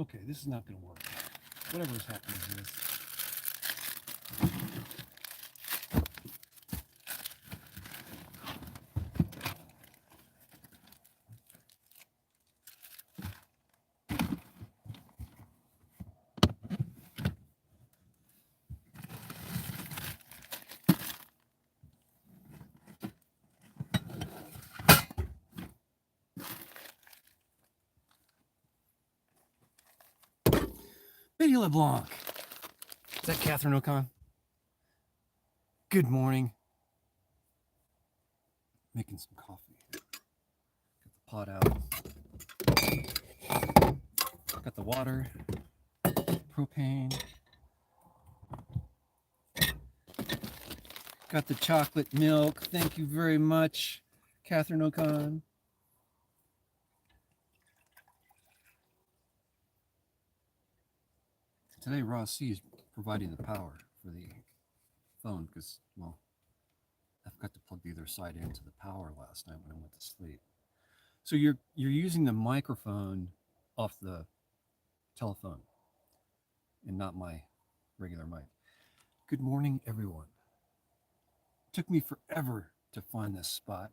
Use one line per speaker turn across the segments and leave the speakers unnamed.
Okay, this is not going to work. Whatever is happening here. Betty LeBlanc. Is that Catherine O'Con? Good morning. Making some coffee. Get the pot out. Got the water. Propane. Got the chocolate milk. Thank you very much, Catherine O'Con. Today, Ross C is providing the power for the phone because, well, I forgot to plug the other side into the power last night when I went to sleep. So you're using the microphone off the telephone and not my regular mic. Good morning, everyone. It took me forever to find this spot.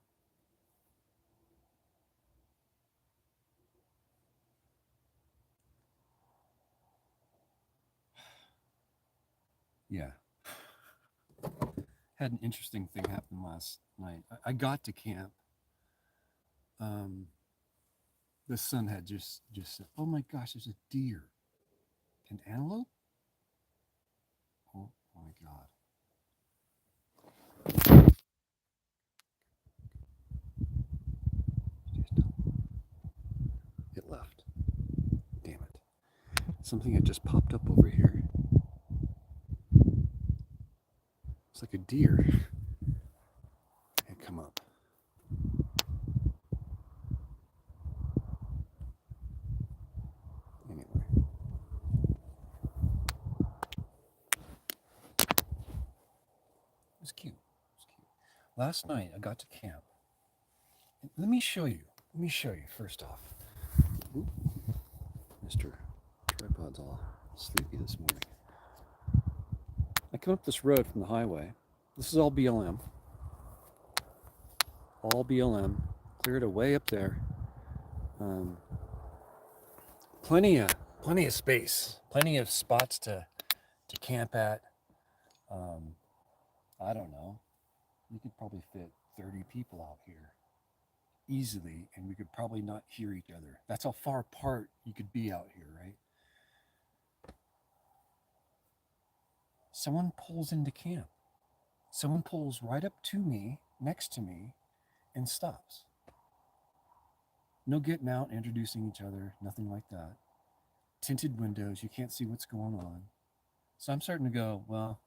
Yeah. Had an interesting thing happen last night. I got to camp. The sun had just said, "Oh my gosh, there's a deer, an antelope." Oh my God! It left. Damn it! Something had just popped up over here. It's like a deer had come up. Anyway. It was cute. Last night I got to camp. Let me show you first off. Ooh, Mr. Tripod's all sleepy this morning. I come up this road from the highway. This is all BLM. All BLM. Cleared away up there. Plenty of space. Plenty of spots to camp at. I don't know. You could probably fit 30 people out here easily, and we could probably not hear each other. That's how far apart you could be out here, right? Someone pulls into camp. Someone pulls right up to me, next to me, and stops. No getting out, introducing each other, nothing like that. Tinted windows, you can't see what's going on. So I'm starting to go, well,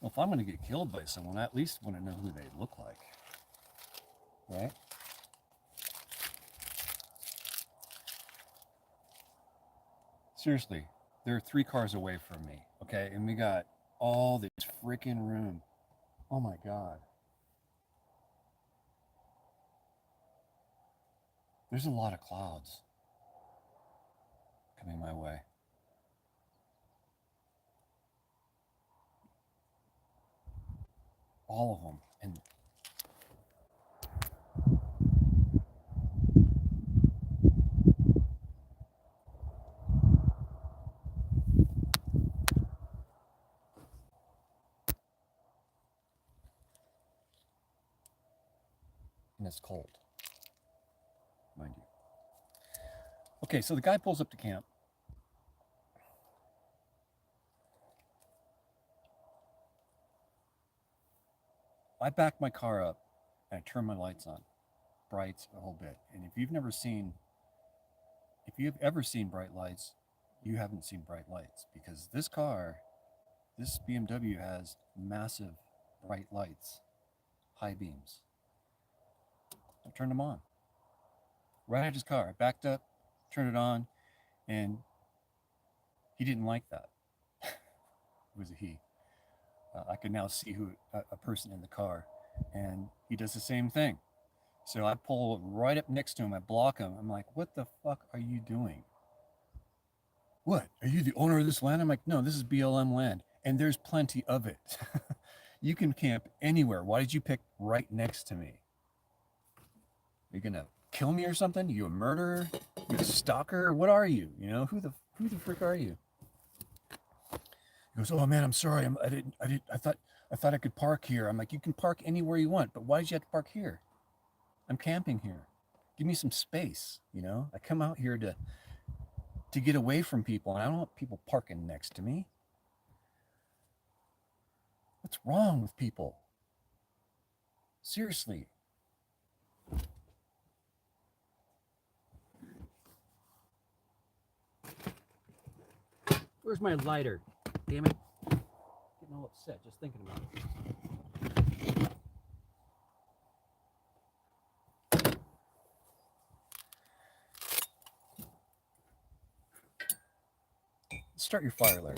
if I'm going to get killed by someone, I at least want to know who they look like, right? Seriously, they're 3 cars away from me, okay? And we got all this freaking room. Oh my God. There's a lot of clouds coming my way. all of them. And it's cold, mind you. Okay, so the guy pulls up to camp. I back my car up and I turn my lights on, brights a whole bit. And if you've ever seen bright lights, you haven't seen bright lights, because this BMW has massive bright lights, high beams. I turned them on. Right at his car. I backed up, turned it on, and he didn't like that. It was a he. I could now see a person in the car, and he does the same thing. So I pull right up next to him. I block him. I'm like, what the fuck are you doing? What? Are you the owner of this land? I'm like, no, this is BLM land, and there's plenty of it. You can camp anywhere. Why did you pick right next to me? You're gonna kill me or something? You a murderer? You a stalker? What are you? You know, who the frick are you? He goes, oh man, I'm sorry. I thought I could park here. I'm like, you can park anywhere you want, but why did you have to park here? I'm camping here. Give me some space, you know? I come out here to get away from people, and I don't want people parking next to me. What's wrong with people? Seriously. Where's my lighter? Damn it. Getting all upset just thinking about it. Start your fire, Larry.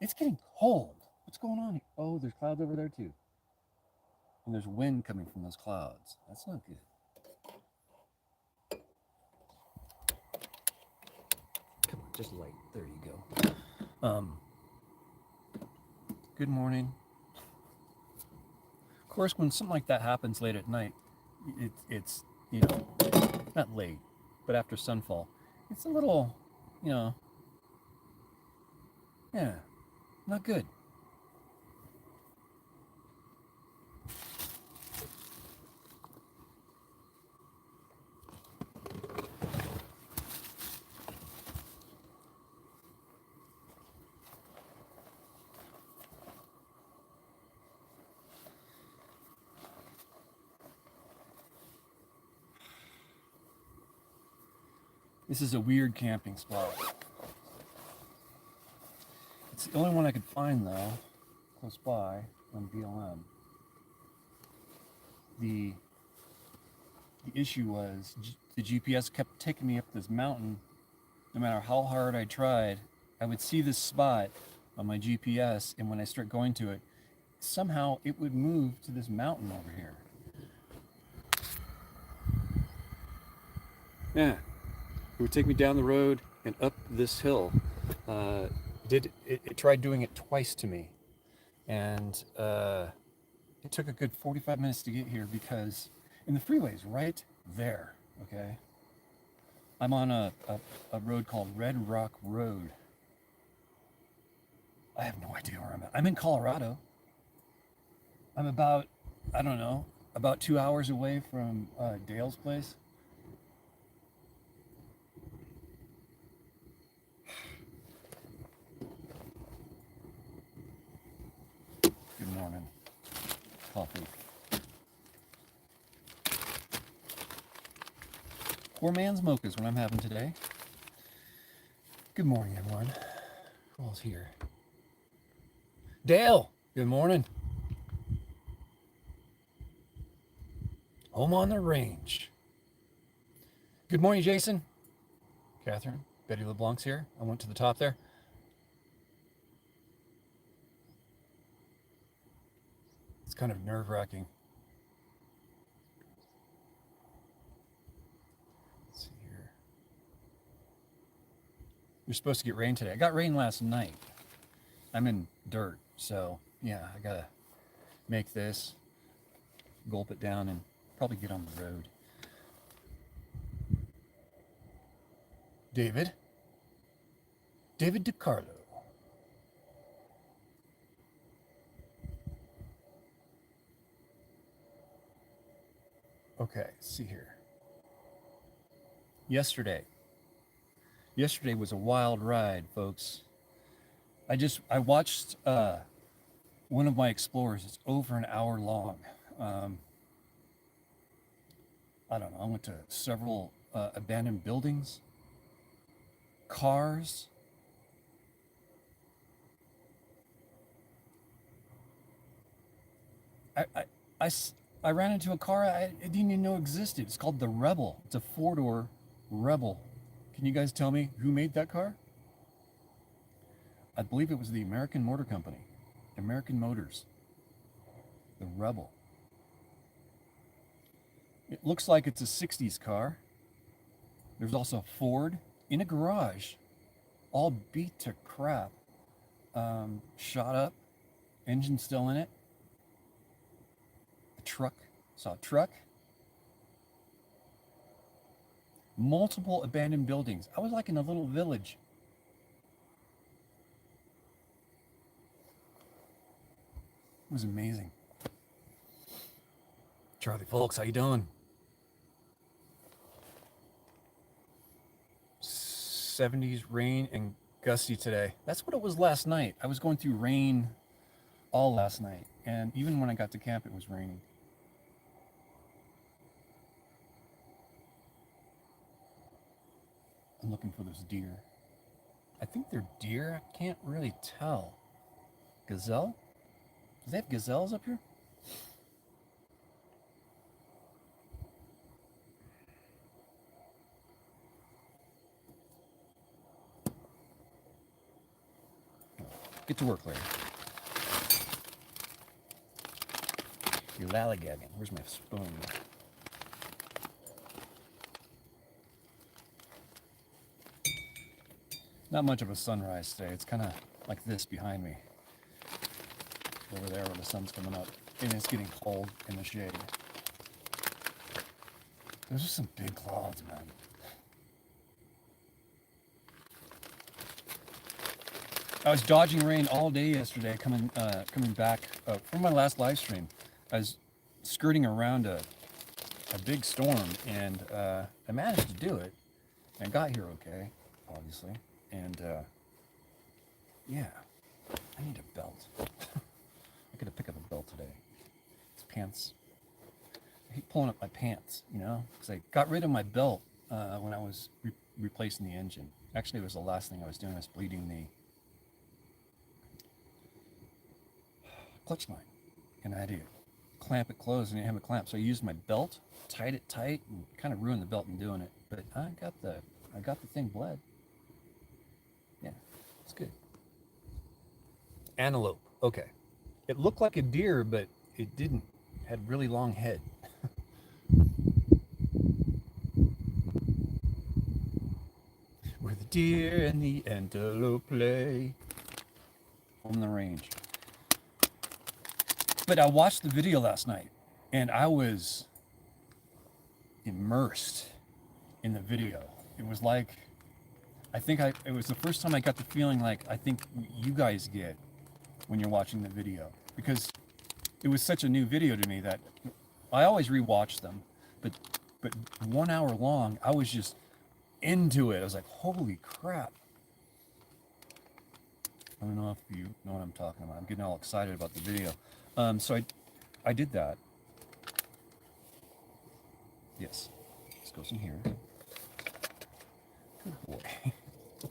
It's getting cold. What's going on here? Oh, there's clouds over there too. And there's wind coming from those clouds. That's not good. Come on, just light. There you go. Good morning. Of course, when something like that happens late at night, it's you know, not late, but after sunfall, it's a little, you know, yeah, not good. This is a weird camping spot. It's the only one I could find, though, close by on BLM. The issue was the GPS kept taking me up this mountain. No matter how hard I tried, I would see this spot on my GPS, and when I start going to it, somehow it would move to this mountain over here. Yeah. It would take me down the road and up this hill. It tried doing it twice to me, and it took a good 45 minutes to get here, because the freeway's right there. Okay, I'm on a road called Red Rock Road. I have no idea where I'm at. I'm in Colorado. I'm about, I don't know, about 2 hours away from Dale's place. Good morning. Coffee. Poor man's mocha is what I'm having today. Good morning, everyone. Who all's here? Dale, good morning. Home on the range. Good morning, Jason. Catherine, Betty LeBlanc's here. I went to the top there. It's kind of nerve-wracking. Let's see here. You're supposed to get rain today. I got rain last night. I'm in dirt, so yeah, I gotta make this, gulp it down, and probably get on the road. David? David DiCarlo. Okay, see here. Yesterday was a wild ride, folks. I watched one of my explorers. It's over an hour long. I don't know. I went to several abandoned buildings, cars. I ran into a car I didn't even know existed. It's called the Rebel. It's a four-door Rebel. Can you guys tell me who made that car? I believe it was the American Motor Company, American Motors, the Rebel. It looks like it's a 60s car. There's also a Ford in a garage, all beat to crap. Shot up, engine still in it. A truck, saw a truck. Multiple abandoned buildings. I was like in a little village. It was amazing. Charlie Folks, how you doing? 70s rain and gusty today. That's what it was last night. I was going through rain all last night, and even when I got to camp, it was raining. I'm looking for those deer. I think they're deer. I can't really tell. Gazelle? Does they have gazelles up here? Get to work, Larry. You're lollygagging. Where's my spoon? Not much of a sunrise today. It's kind of like this behind me. Over there where the sun's coming up. And it's getting cold in the shade. There's just some big clouds, man. I was dodging rain all day yesterday, coming back from my last live stream. I was skirting around a big storm, and I managed to do it. And got here okay, obviously. And yeah, I need a belt. I gotta pick up a belt today. These pants. I hate pulling up my pants, you know, because I got rid of my belt when I was replacing the engine. Actually, it was the last thing I was doing. I was bleeding the clutch line, and I had to clamp it closed, and I didn't have a clamp, so I used my belt, tied it tight, and kind of ruined the belt in doing it. But I got the thing bled. Yeah, it's good. Antelope. Okay. It looked like a deer, but it didn't. It had really long head. Where the deer and the antelope play on the range. But I watched the video last night, and I was immersed in the video. It was like, it was the first time I got the feeling like I think you guys get when you're watching the video, because it was such a new video to me that I always rewatch them, but 1 hour long, I was just into it. I was like, holy crap. I don't know if you know what I'm talking about. I'm getting all excited about the video. So I did that. Yes. This goes in here. Good boy. I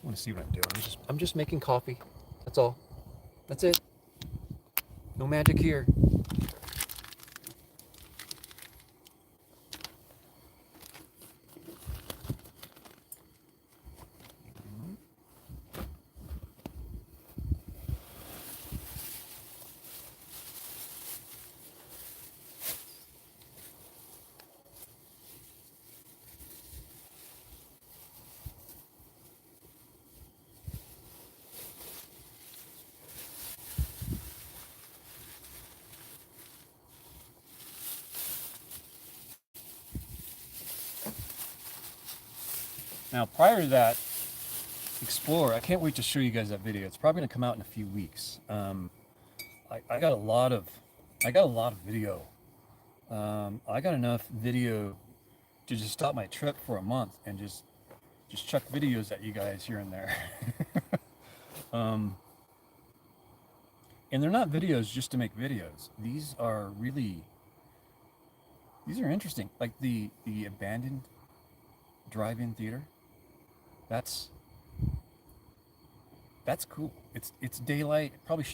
want to see what I'm doing. I'm just making coffee. That's all. That's it. No magic here. Now, prior to that, Explorer, I can't wait to show you guys that video. It's probably gonna come out in a few weeks. I got a lot of video. I got enough video to just stop my trip for a month and just chuck videos at you guys here and there. And they're not videos just to make videos. These are interesting. Like the abandoned drive-in theater. That's cool. It's daylight. Probably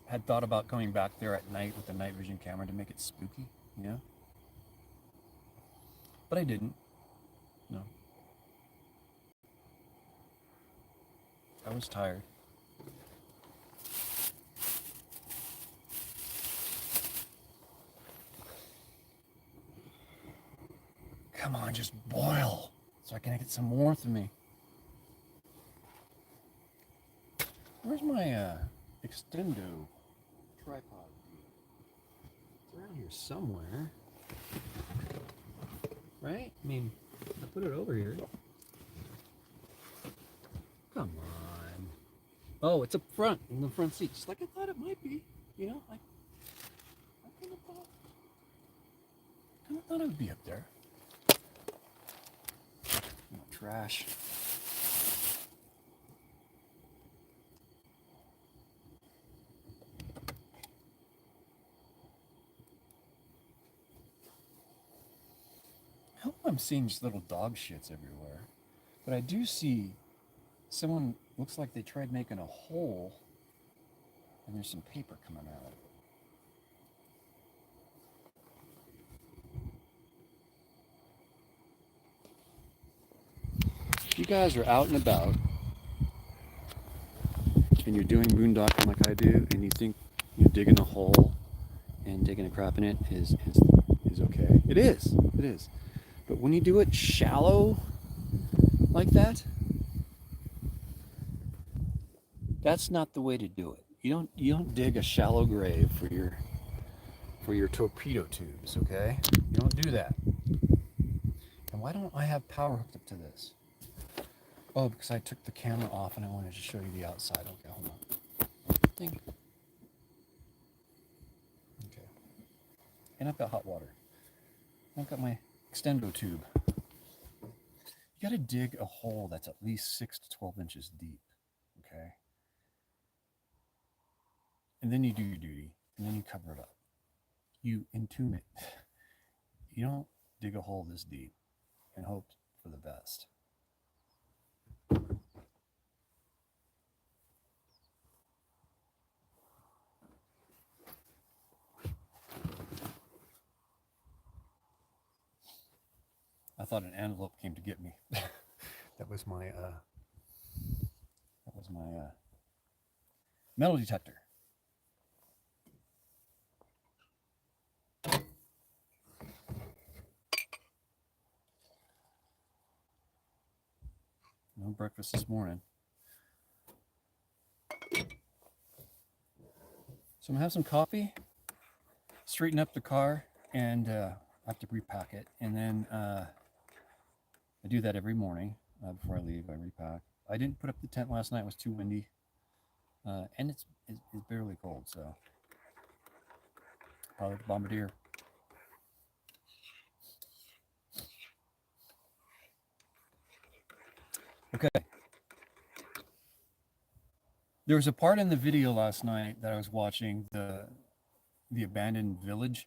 had thought about coming back there at night with the night vision camera to make it spooky, you know? But I didn't. No. I was tired. Come on, just boil so I can get some warmth in me. Where's my extendo tripod? It's around here somewhere. Right? I mean, I put it over here. Come on. Oh, it's up front, in the front seat. Just like I thought it might be. You know, I kind of thought it would be up there. Oh, trash. I hope I'm seeing just little dog shits everywhere. But I do see someone, looks like they tried making a hole and there's some paper coming out. If you guys are out and about and you're doing boondocking like I do and you think you're digging a hole and taking a crap in it is okay. It is. But when you do it shallow like that, that's not the way to do it. You don't dig a shallow grave for your torpedo tubes, okay? You don't do that. And why don't I have power hooked up to this? Oh, because I took the camera off and I wanted to show you the outside. Okay, hold on. Okay. And I've got hot water. I've got my extendo tube. You got to dig a hole that's at least 6 to 12 inches deep, okay? And then you do your duty, and then you cover it up. You entomb it. You don't dig a hole this deep and hope for the best. I thought an antelope came to get me. That was my metal detector. No breakfast this morning. So I'm gonna have some coffee, straighten up the car, and I have to repack it. And then I do that every morning before I leave. I repack. I didn't put up the tent last night. It was too windy, and it's barely cold. So probably the Bombardier. Okay. There was a part in the video last night that I was watching, the abandoned village.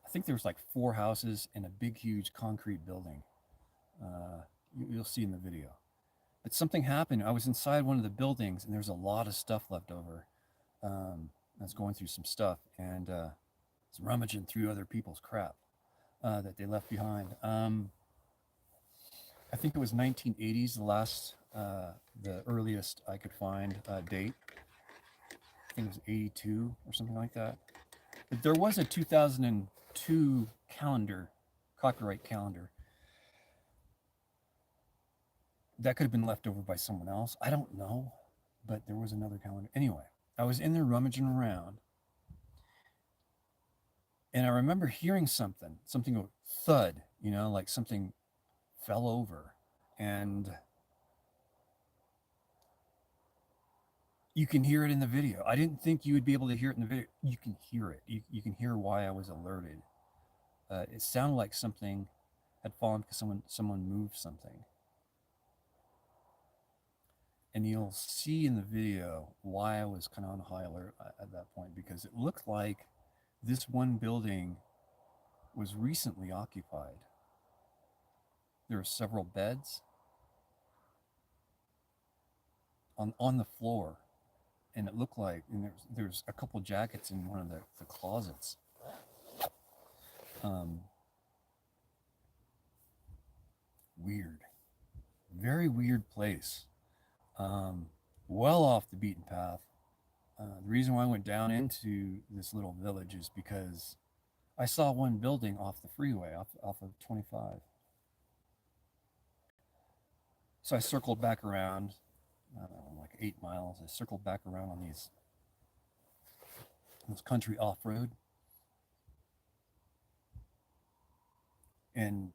I think there was like 4 houses and a big, huge concrete building. You'll see in the video. But something happened. I was inside one of the buildings and there's a lot of stuff left over. I was going through some stuff and was rummaging through other people's crap that they left behind. I think it was 1980s, the earliest I could find date. I think it was 82 or something like that. But there was a 2002 calendar, copyright calendar. That could have been left over by someone else. I don't know, but there was another calendar. Anyway, I was in there rummaging around, and I remember hearing something go thud, like something fell over, and you can hear it in the video. I didn't think you would be able to hear it in the video. You can hear it. You can hear why I was alerted. It sounded like something had fallen because someone moved something. And you'll see in the video why I was kind of on high alert at that point, because it looked like this one building was recently occupied. There were several beds on the floor, and it looked like, and there's a couple jackets in one of the closets. Weird, very weird place. Well off the beaten path. The reason why I went down into this little village is because I saw one building off the freeway, off of 25. So I circled back around, I don't know, like 8 miles. I circled back around on this country off-road. And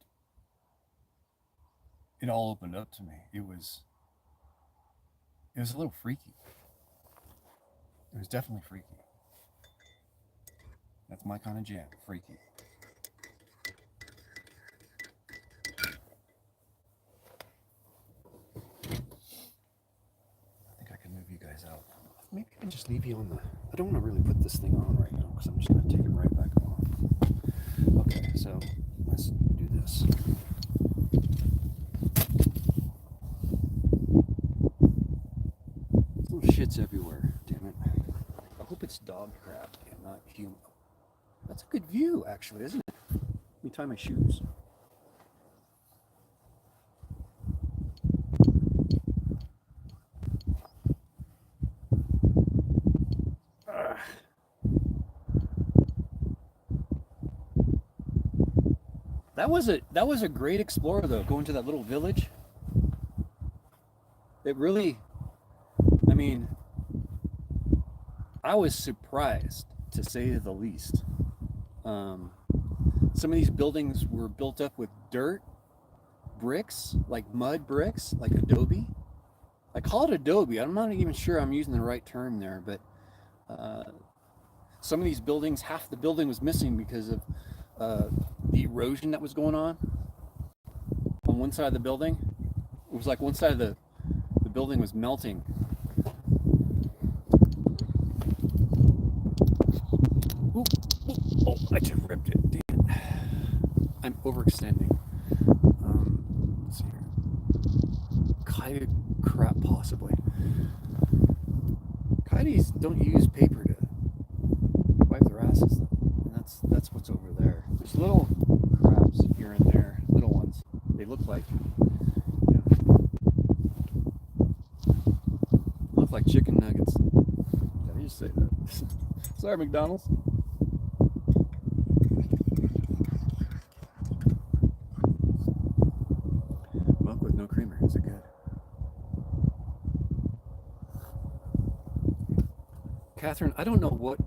it all opened up to me. It was a little freaky. It was definitely freaky. That's my kind of jam, freaky. I think I can move you guys out. Maybe I can just leave you on the... I don't want to really put this thing on right now because I'm just going to take it right back off. Okay, so let's do this. Little shits everywhere, damn it. I hope it's dog crap and not human. That's a good view, actually, isn't it? Let me tie my shoes. That was a great explorer though, going to that little village. It really, I mean, I was surprised, to say the least. Some of these buildings were built up with dirt, bricks, like mud bricks, like adobe. I call it adobe. I'm not even sure I'm using the right term there, but some of these buildings, half the building was missing because of the erosion that was going on one side of the building. It was like one side of the building was melting. Ooh, oh, I just ripped it. Damn it. I'm overextending. Let's see here. Coyote crap, possibly. Coyotes don't use paper to wipe their asses, though. And that's what's over there. There's little crabs here and there, little ones. They look like, look like chicken nuggets. Did I just say that? Sorry, McDonald's. Milk with no creamer. Is it good? Catherine, I don't know what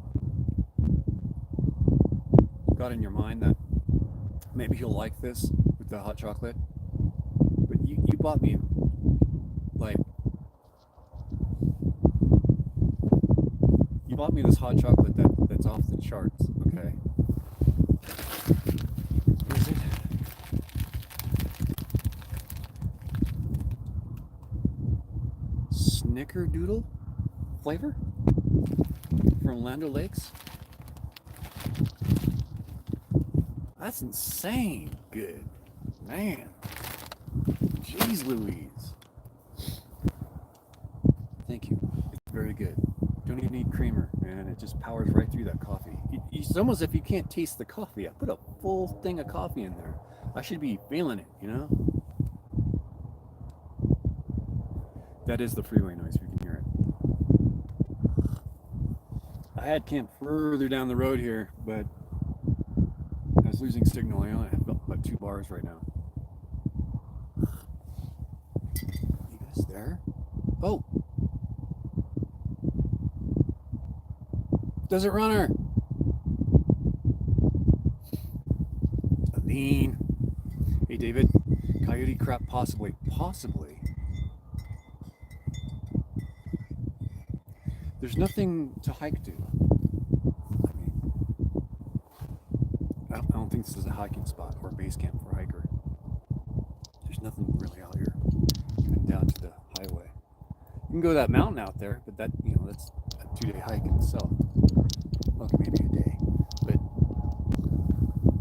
got in your mind that maybe you'll like this with the hot chocolate, but you bought me this hot chocolate that's off the charts. Okay, is it Snickerdoodle flavor from Land O'Lakes? That's insane good, man. Jeez Louise. Thank you. It's very good. Don't even need creamer, man. It just powers right through that coffee. It's almost as if you can't taste the coffee. I put a full thing of coffee in there. I should be feeling it, you know? That is the freeway noise, if you can hear it. I had camped further down the road here, but I was losing signal. I only have about 2 bars right now. You guys there? Oh! Desert Runner! Aline. Hey David, Coyote crap, possibly. Possibly. There's nothing to hike to. I mean, I don't think this is a hiking spot or a base camp for a hiker. There's nothing really out here, even down to the highway. You can go to that mountain out there, but that, you know, that's a 2-day hike in itself. Well, maybe a day, but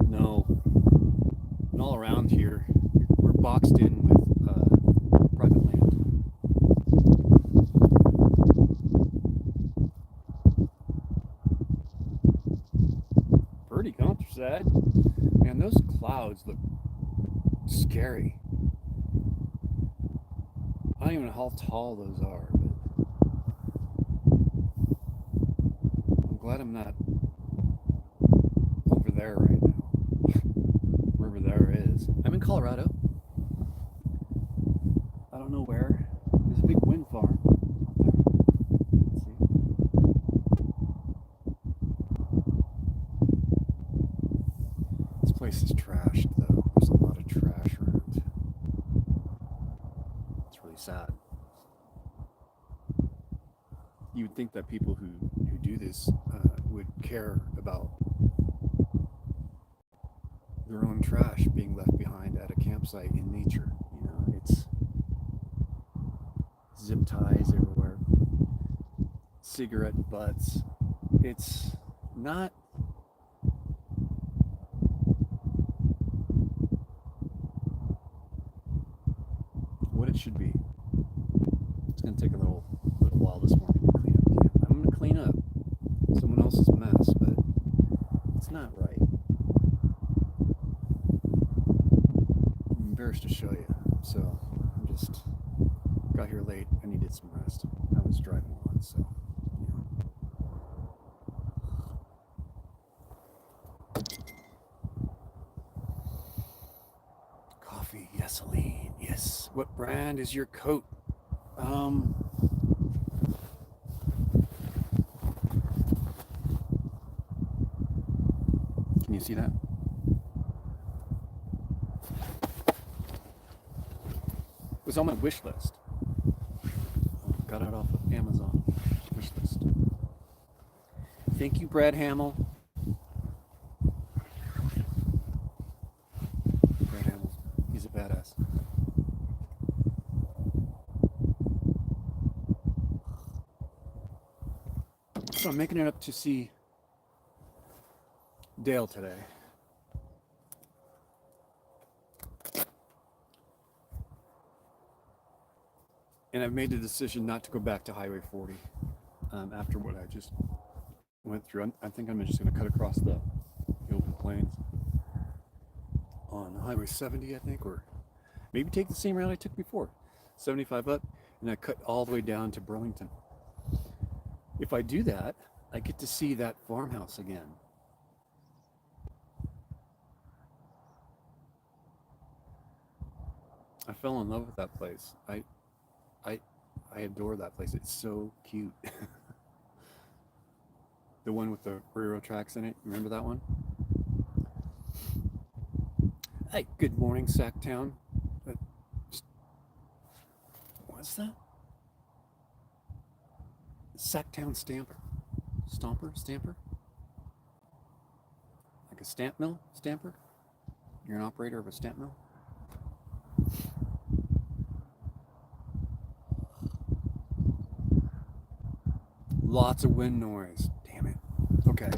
no. And all around here, we're boxed in with private land. Pretty countryside. Man, those clouds look scary. I don't even know how tall those are, but I'm glad I'm not over there right now. Wherever there is. I'm in Colorado. I don't know where. There's a big wind farm out there. Let's see. This place is trashed, though. There's a lot of trash around. It's really sad. You would think that people who do this would care about their own trash being left behind at a campsite in nature. You know, it's zip ties everywhere, cigarette butts. It's not what it should be. It's gonna take a little while this morning to clean up camp. I'm gonna clean up someone else's mess, but it's not right. I'm embarrassed to show you, so I'm just got here late. I needed some rest. I was driving a lot, so you know. Coffee, yes, Aline, yes. What brand is your coat? Can you see that? It was on my wish list. Got it off of Amazon wish list. Thank you, Brad Hamill. Brad Hamill, he's a badass. So I'm making it up to see Dale today. And I've made the decision not to go back to Highway 40 after what I just went through. I think I'm just going to cut across the open plains on Highway 70, I think, or maybe take the same route I took before, 75 up, and I cut all the way down to Burlington. If I do that, I get to see that farmhouse again. I fell in love with that place. I adore that place. It's so cute. The one with the railroad tracks in it. Remember that one? Hey, good morning, Sacktown. What's that? Sacktown Stamper. Stamper? Like a stamp mill stamper? You're an operator of a stamp mill? Lots of wind noise. Damn it. Okay.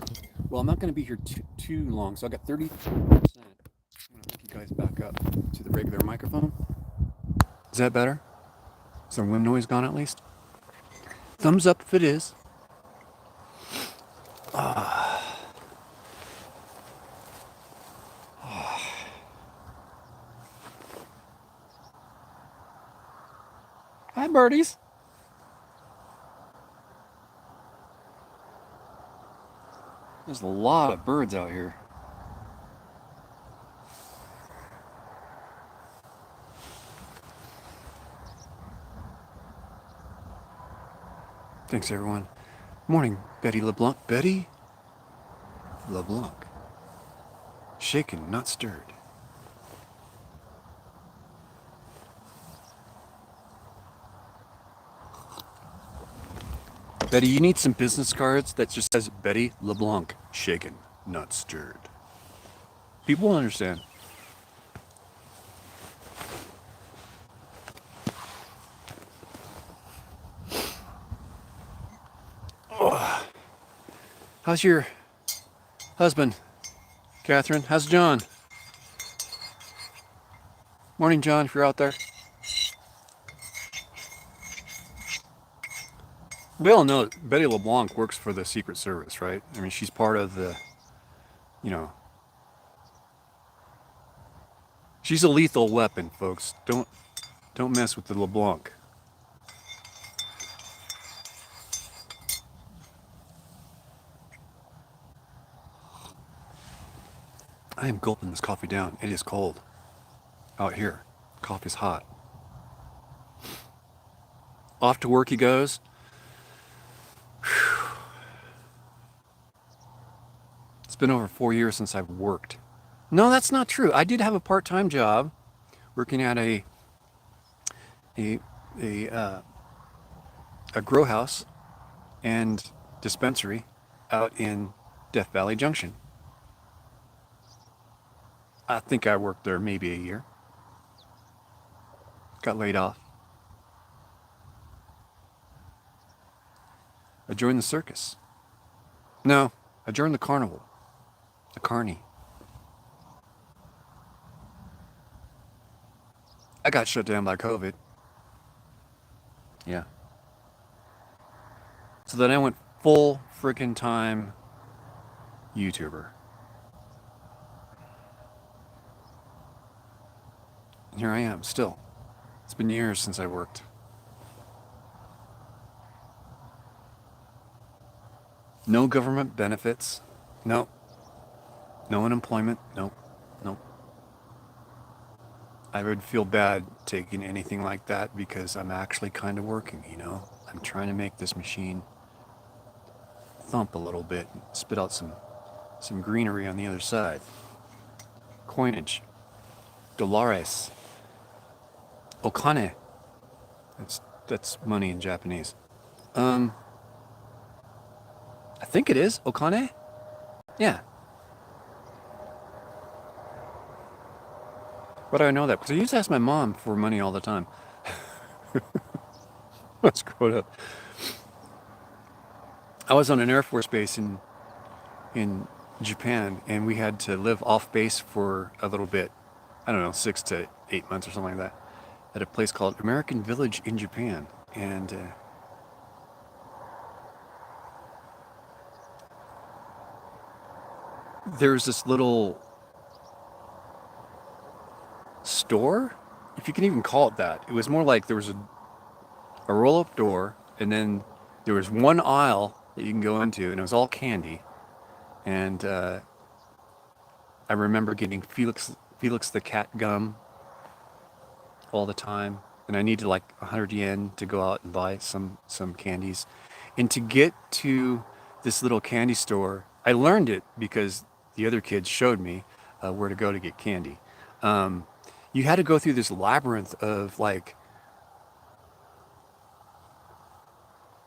Well, I'm not going to be here too long, so I got 33%. I'm going to hook you guys back up to the regular microphone. Is that better? Is the wind noise gone at least? Thumbs up if it is. Hi, birdies. There's a lot of birds out here. Thanks, everyone. Morning, Betty LeBlanc. Betty LeBlanc. Shaken, not stirred. Betty, you need some business cards that just says Betty LeBlanc, shaken, not stirred. People will understand. Oh. How's your husband, Catherine? How's John? Morning, John, if you're out there. We all know Betty LeBlanc works for the Secret Service, right? I mean, she's part of the, you know, she's a lethal weapon, folks. Don't mess with the LeBlanc. I am gulping this coffee down. It is cold out here. Coffee's hot. Off to work he goes. Whew. It's been over 4 years since I've worked. No, that's not true. I did have a part-time job working at a grow house and dispensary out in Death Valley Junction. I think I worked there maybe a year. Got laid off. I joined the circus. No, I joined the carnival. The carny. I got shut down by COVID. Yeah. So then I went full freaking time YouTuber. And here I am still. It's been years since I worked. No government benefits. No. No unemployment. Nope. Nope. I would feel bad taking anything like that because I'm actually kind of working, you know? I'm trying to make this machine thump a little bit, spit out some greenery on the other side. Coinage. Dollars. Okane. That's money in Japanese. I think it is Okane. Yeah. Why do I know that? Because I used to ask my mom for money all the time. Let's growing up. I was on an Air Force base in Japan, and we had to live off base for a little bit. I don't know, 6 to 8 months or something like that, at a place called American Village in Japan. And there's this little store, if you can even call it that. It was more like there was a roll-up door, and then there was one aisle that you can go into, and it was all candy. And I remember getting Felix the Cat gum all the time, and I needed like 100 yen to go out and buy some candies. And to get to this little candy store, I learned it because the other kids showed me where to go to get candy. You had to go through this labyrinth of like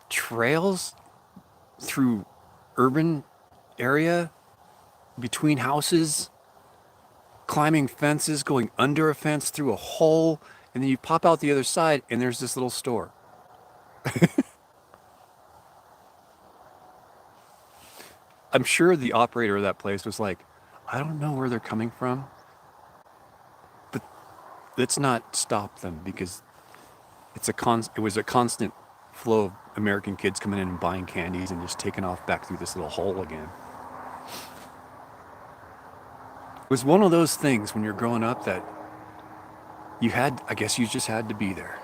trails through urban area, between houses, climbing fences, going under a fence, through a hole, and then you pop out the other side and there's this little store. I'm sure the operator of that place was like, I don't know where they're coming from, but let's not stop them because it was a constant flow of American kids coming in and buying candies and just taking off back through this little hole again. It was one of those things when you're growing up that I guess you just had to be there.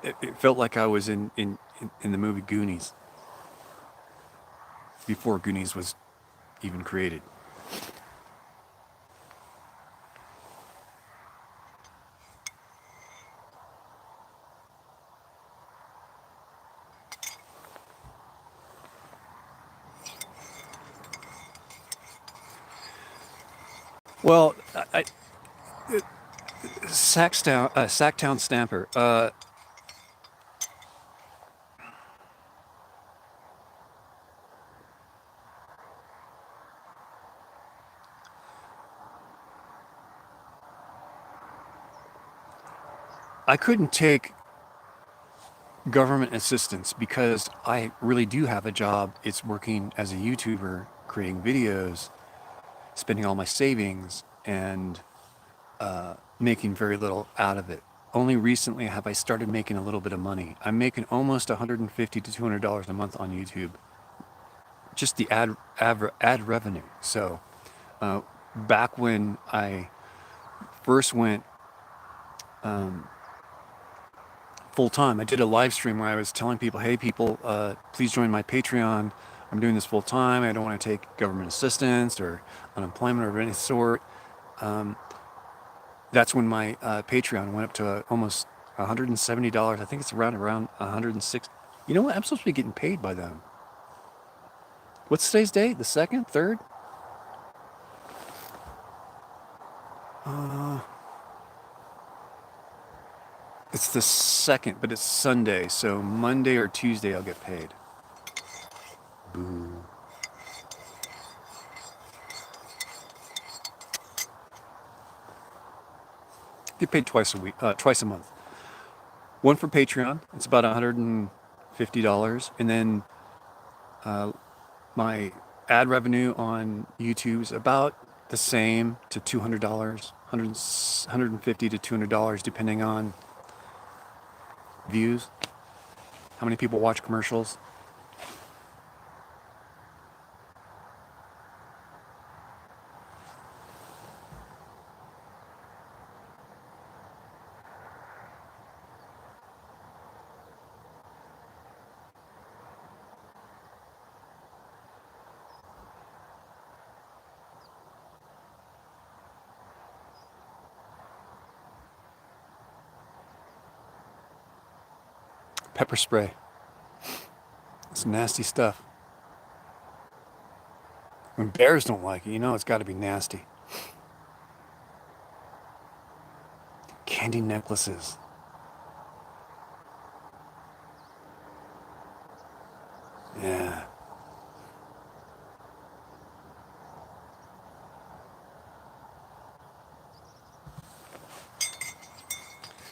It felt like I was in the movie Goonies, before Goonies was even created. Well, Sacktown Stamper. I couldn't take government assistance because I really do have a job. It's working as a YouTuber, creating videos, spending all my savings, and making very little out of it. Only recently have I started making a little bit of money. I'm making almost $150 to $200 a month on YouTube, just the ad revenue. So back when I first went full time, I did a live stream where I was telling people, "Hey, people, please join my Patreon. I'm doing this full time. I don't want to take government assistance or unemployment or any sort." That's when my Patreon went up to almost $170. I think it's around 106. You know what? I'm supposed to be getting paid by them. What's today's date? The 2nd, 3rd? It's the 2nd, but it's Sunday, so Monday or Tuesday I'll get paid. Boo. Get paid twice a week, twice a month. One for Patreon, it's about $150, and then my ad revenue on YouTube is about the same to $200, $150 to $200, depending on views, how many people watch commercials. Pepper spray. It's nasty stuff. When bears don't like it, you know it's got to be nasty. Candy necklaces. Yeah.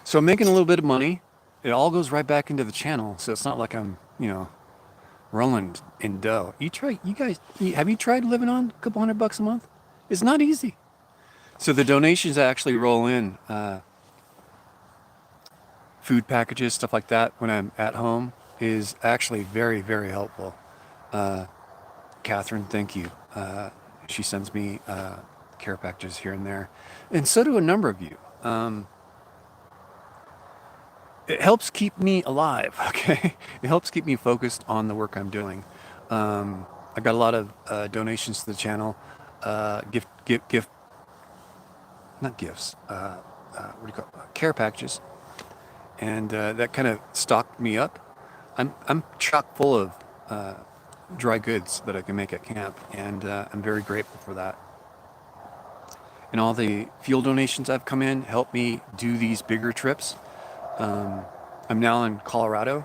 So I'm making a little bit of money. It all goes right back into the channel, so it's not like I'm, rolling in dough. Have you tried living on a couple $100 a month? It's not easy. So the donations actually roll in, food packages, stuff like that, when I'm at home, is actually very, very helpful. Catherine, thank you. She sends me care packages here and there, and so do a number of you. It helps keep me alive, okay? It helps keep me focused on the work I'm doing. I got a lot of donations to the channel, not gifts, what do you call it? Care packages, and that kind of stocked me up. I'm chock full of dry goods that I can make at camp, and I'm very grateful for that. And all the fuel donations I've come in help me do these bigger trips. I'm now in Colorado,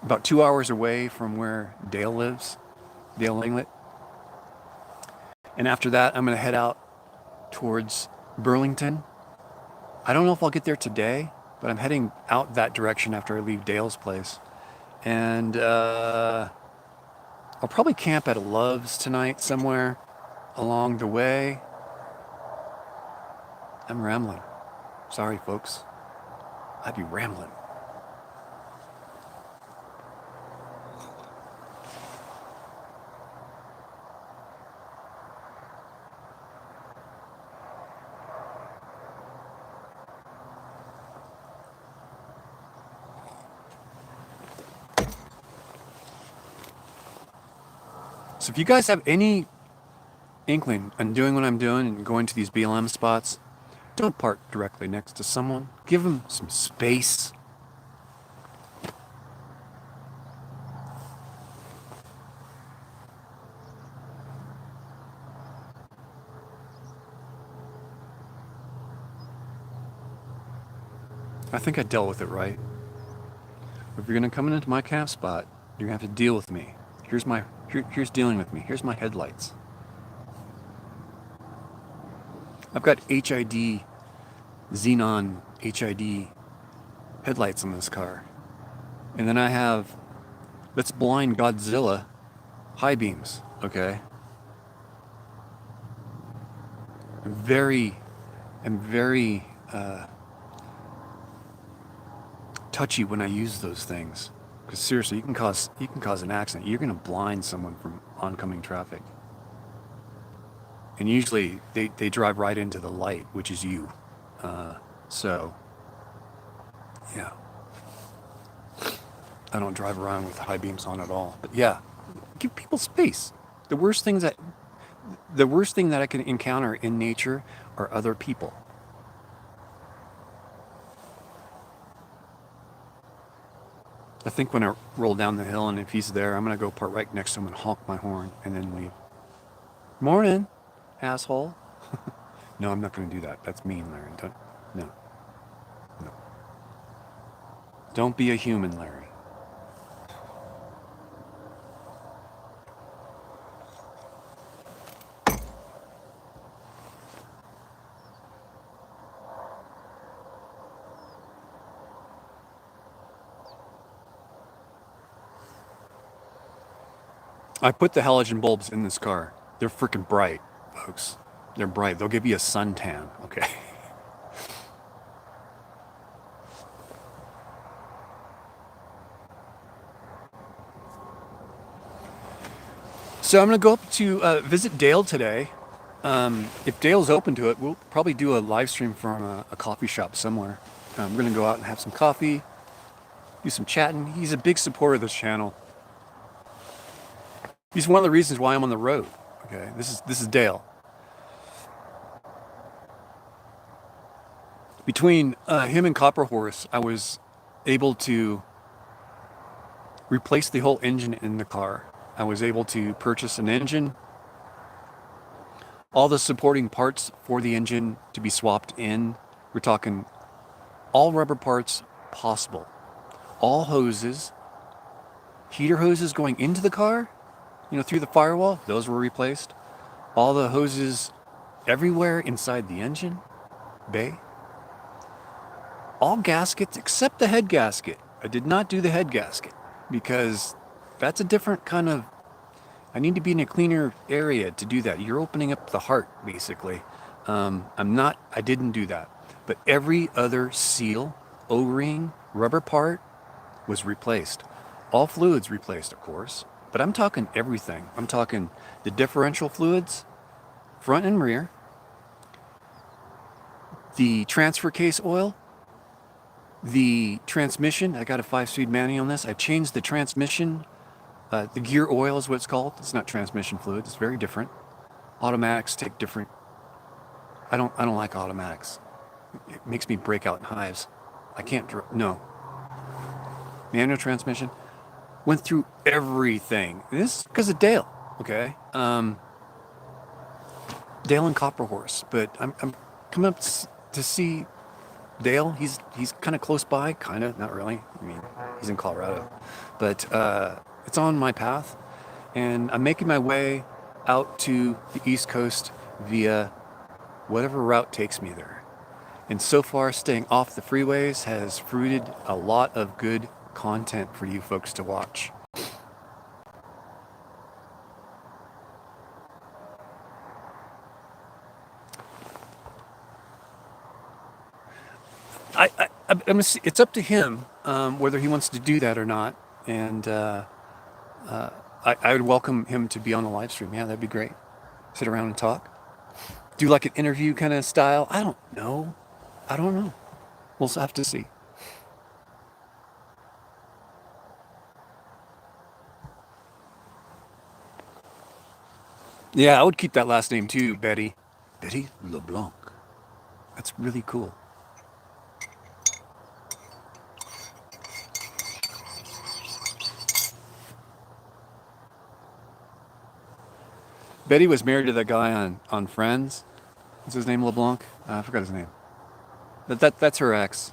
about 2 hours away from where Dale lives, Dale Langlet. And after that, I'm going to head out towards Burlington. I don't know if I'll get there today, but I'm heading out that direction after I leave Dale's place. And I'll probably camp at a Love's tonight somewhere along the way. I'm rambling. Sorry, folks. I'd be rambling. So if you guys have any inkling on doing what I'm doing and going to these BLM spots, don't park directly next to someone. Give them some space. I think I dealt with it right. If you're gonna come into my camp spot, you're gonna have to deal with me. Here's dealing with me. Here's my headlights. I've got HID xenon HID headlights on this car. And then I have Let's Blind Godzilla high beams, okay? I'm very touchy when I use those things. Because seriously, you can cause an accident. You're gonna blind someone from oncoming traffic. And usually they drive right into the light, which is you. So, yeah. I don't drive around with high beams on at all. But yeah, give people space. The worst thing that I can encounter in nature are other people. I think when I roll down the hill and if he's there, I'm gonna go park right next to him and honk my horn and then leave. Morning, asshole. No, I'm not gonna do that. That's mean, Larry. No. Don't be a human, Larry. I put the halogen bulbs in this car. They're freaking bright, folks. They're bright. They'll give you a suntan, okay? So I'm going to go up to visit Dale today. If Dale's open to it, we'll probably do a live stream from a coffee shop somewhere. I'm going to go out and have some coffee, do some chatting. He's a big supporter of this channel. He's one of the reasons why I'm on the road. Okay, this is Dale. Between him and Copper Horse, I was able to replace the whole engine in the car. I was able to purchase an engine, all the supporting parts for the engine to be swapped in. We're talking all rubber parts possible, all hoses, heater hoses going into the car, through the firewall, those were replaced. All the hoses everywhere inside the engine bay. All gaskets except the head gasket. I did not do the head gasket because that's a different kind of, I need to be in a cleaner area to do that. You're opening up the heart, basically. I didn't do that. But every other seal, O-ring, rubber part was replaced. All fluids replaced, of course. But I'm talking everything. I'm talking the differential fluids, front and rear, the transfer case oil, the transmission. I got a 5-speed manual on this. I changed the transmission. The gear oil is what it's called. It's not transmission fluid. It's very different. Automatics take different. I don't like automatics. It makes me break out in hives. I can't. No. Manual transmission. Went through everything. This is because of Dale. Okay. Dale and Copper Horse. But I'm coming up to see Dale. He's kind of close by. Kind of. Not really. I mean, he's in Colorado. But it's on my path. And I'm making my way out to the East Coast via whatever route takes me there. And so far, staying off the freeways has fruited a lot of good content for you folks to watch. It's up to him whether he wants to do that or not. And I would welcome him to be on the live stream. Yeah, that'd be great. Sit around and talk. Do like an interview kind of style. I don't know. We'll have to see. Yeah, I would keep that last name too, Betty. Betty LeBlanc. That's really cool. Betty was married to that guy on Friends. What's his name, LeBlanc? I forgot his name. That's her ex.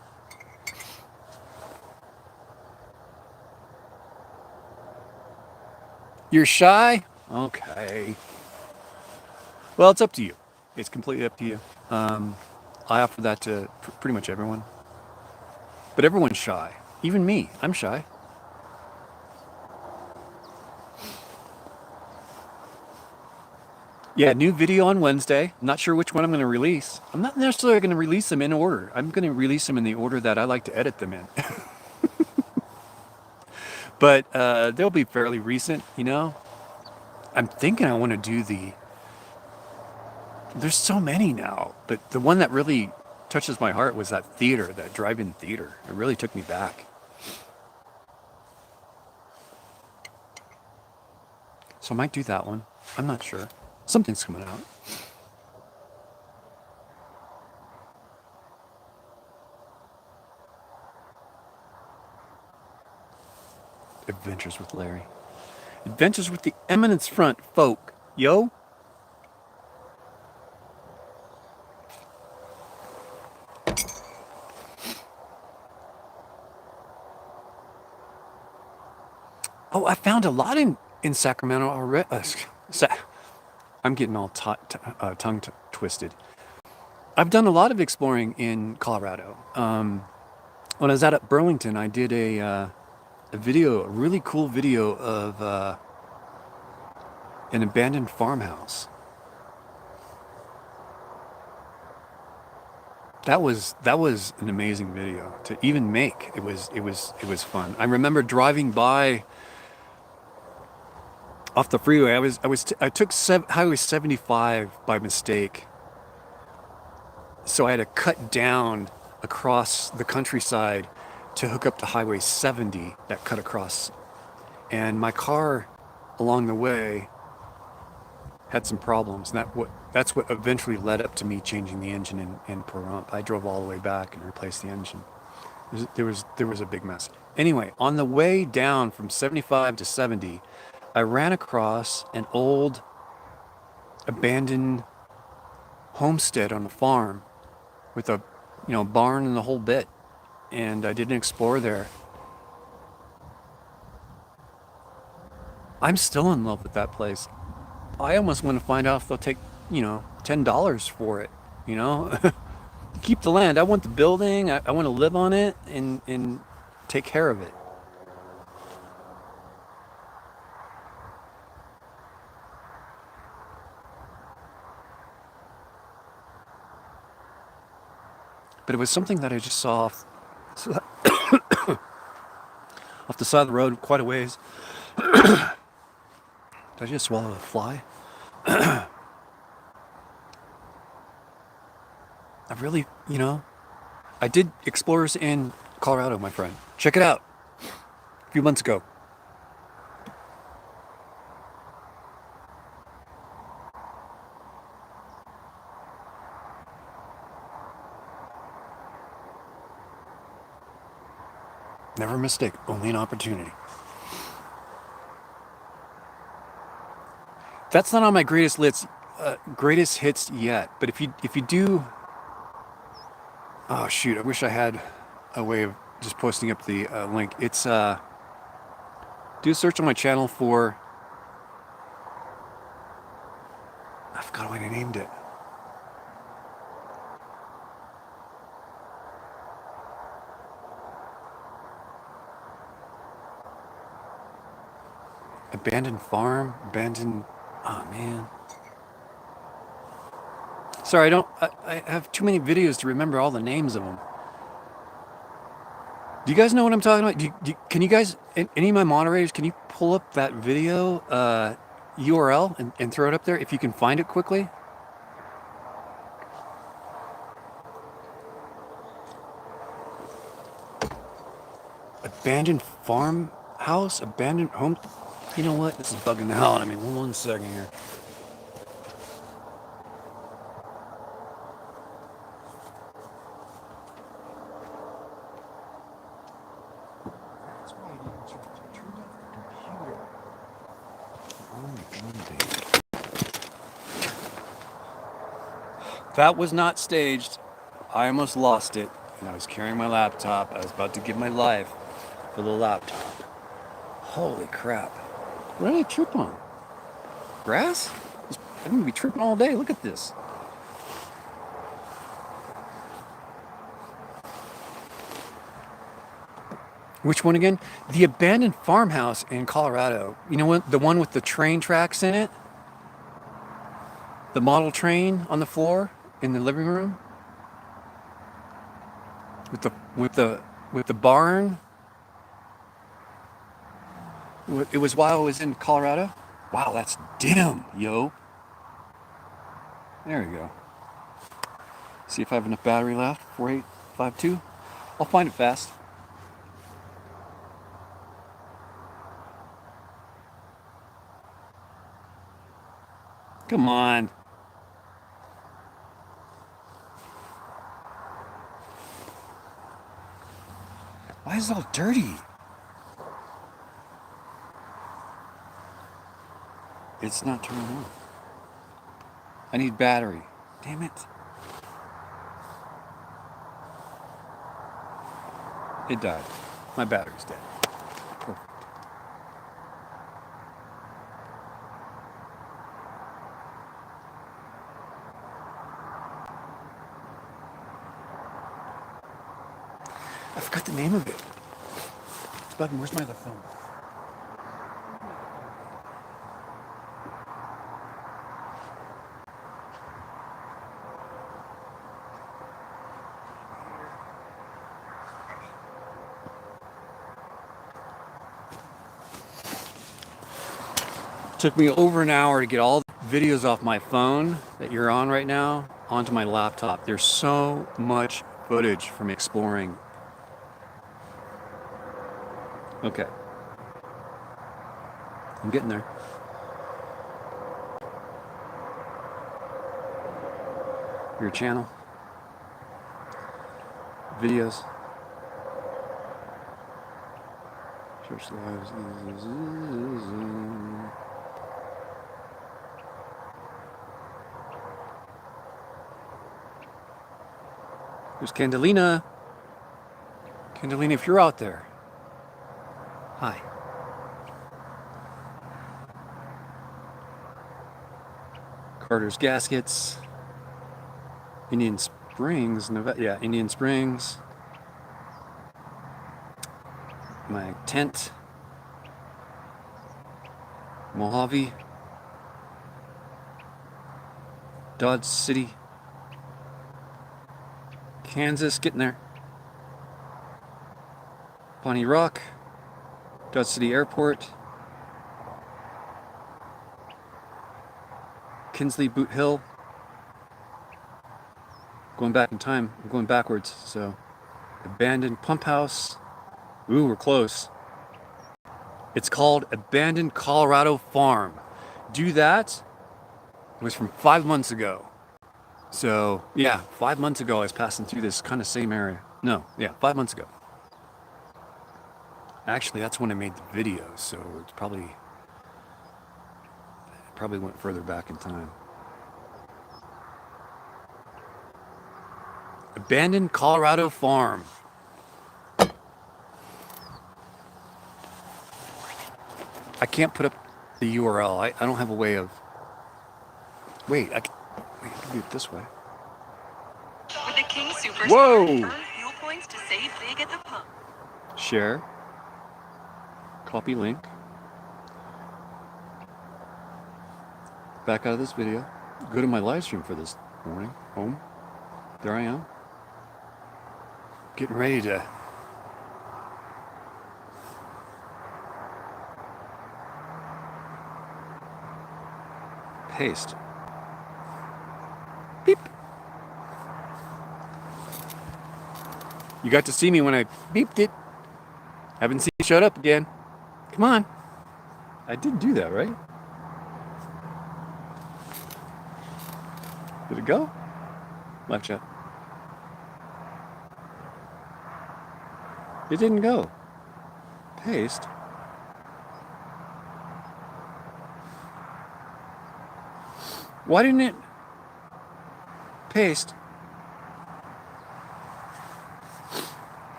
You're shy? Okay. Well, it's up to you. It's completely up to you. I offer that to pretty much everyone. But everyone's shy. Even me. I'm shy. Yeah, new video on Wednesday. I'm not sure which one I'm going to release. I'm not necessarily going to release them in order. I'm going to release them in the order that I like to edit them in. But they'll be fairly recent, you know? I'm thinking I want to do there's so many now, but the one that really touches my heart was that theater, that drive-in theater. It really took me back. So I might do that one. I'm not sure. Something's coming out. Adventures with Larry. Adventures with the Eminence front folk. Yo. Oh, I found a lot in Sacramento already. I'm getting all tongue twisted. I've done a lot of exploring in Colorado. When I was out at Burlington, I did a video, a really cool video of an abandoned farmhouse. That was an amazing video to even make. It was fun. I remember driving by off the freeway. I took Highway 75 by mistake, so I had to cut down across the countryside to hook up to Highway 70 that cut across, and my car along the way had some problems, and that's what eventually led up to me changing the engine in Pahrump. I drove all the way back and replaced the engine. There was a big mess. Anyway, on the way down from 75 to 70, I ran across an old abandoned homestead on a farm with a barn and the whole bit, and I did an explore there. I'm still in love with that place. I almost want to find out if they'll take, $10 for it, Keep the land. I want the building. I want to live on it and take care of it. But it was something that I just saw off the side of the road quite a ways. Did I just swallow a fly? I really, I did Explorers in Colorado, my friend. Check it out. A few months ago. Never a mistake, only an opportunity. That's not on my greatest hits yet. But if you do, oh shoot, I wish I had a way of just posting up the link. It's do a search on my channel for, I forgot what I named it. Abandoned farm, oh man. Sorry, I have too many videos to remember all the names of them. Do you guys know what I'm talking about? Can you guys, any of my moderators, can you pull up that video URL and throw it up there if you can find it quickly? Abandoned farmhouse, abandoned home. You know what? This is bugging the hell out of me. 1 second here. That was not staged. I almost lost it, and I was carrying my laptop. I was about to give my life for the laptop. Holy crap. What did I trip on? Grass? I'm going to be tripping all day. Look at this. Which one again? The abandoned farmhouse in Colorado. You know what? The one with the train tracks in it? The model train on the floor in the living room? With the barn? It was while I was in Colorado? Wow, that's dim, yo. There we go. See if I have enough battery left. 4852. I'll find it fast. Come on. Why is it all dirty? It's not turning on. I need battery. Damn it. It died. My battery's dead. Perfect. I forgot the name of it. Button, where's my other phone? Took me over an hour to get all the videos off my phone that you're on right now onto my laptop. There's so much footage from exploring. Okay. I'm getting there. Your channel. Videos. Church lives. There's Candelina. Candelina, if you're out there. Hi. Carter's Gaskets. Indian Springs, Nevada. Yeah, Indian Springs. My tent. Mojave. Dodge City. Kansas, getting there. Bonnie Rock. Dodge City Airport. Kinsley Boot Hill. Going back in time, I'm going backwards, so. Abandoned Pump House. Ooh, we're close. It's called Abandoned Colorado Farm. Do that. It was from 5 months ago. So, yeah, 5 months ago I was passing through this kind of same area. No, yeah, 5 months ago. Actually, that's when I made the video, so it probably went further back in time. Abandoned Colorado Farm. I can't put up the URL. I don't have a way of... Wait, I can do it this way.
With the King Super
Whoa!
Earn fuel points to save big at the pump.
Share. Copy link. Back out of this video. Go to my live stream for this morning. Home. There I am. Getting ready to... paste. Beep. You got to see me when I beeped it. Haven't seen it showed up again. Come on. I did do that, right? Did it go? Live chat. It didn't go. Paste. Why didn't it paste?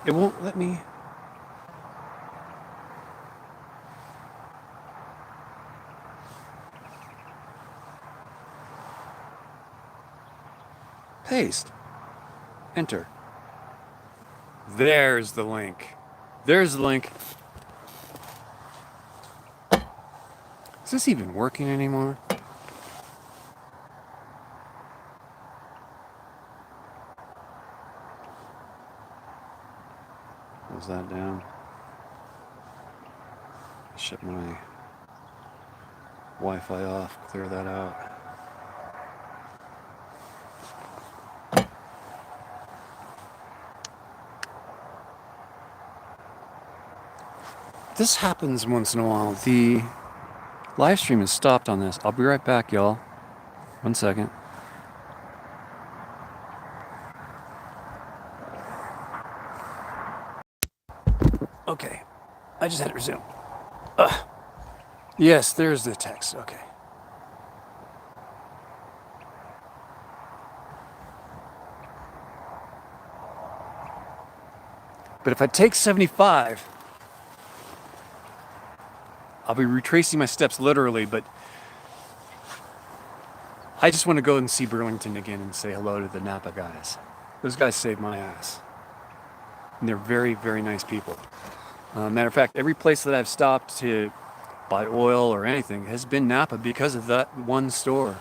It won't let me. Paste. Enter. There's the link. There's the link. Is this even working anymore? Was that down? Shut my Wi-Fi off, clear that out. This happens once in a while. The live stream is stopped on this. I'll be right back, y'all. 1 second. Okay, I just had to resume. Yes, there's the text. Okay. But if I take 75, I'll be retracing my steps literally, but I just want to go and see Burlington again and say hello to the Napa guys. Those guys saved my ass. And they're very, very nice people. Matter of fact, every place that I've stopped to buy oil or anything has been Napa because of that one store.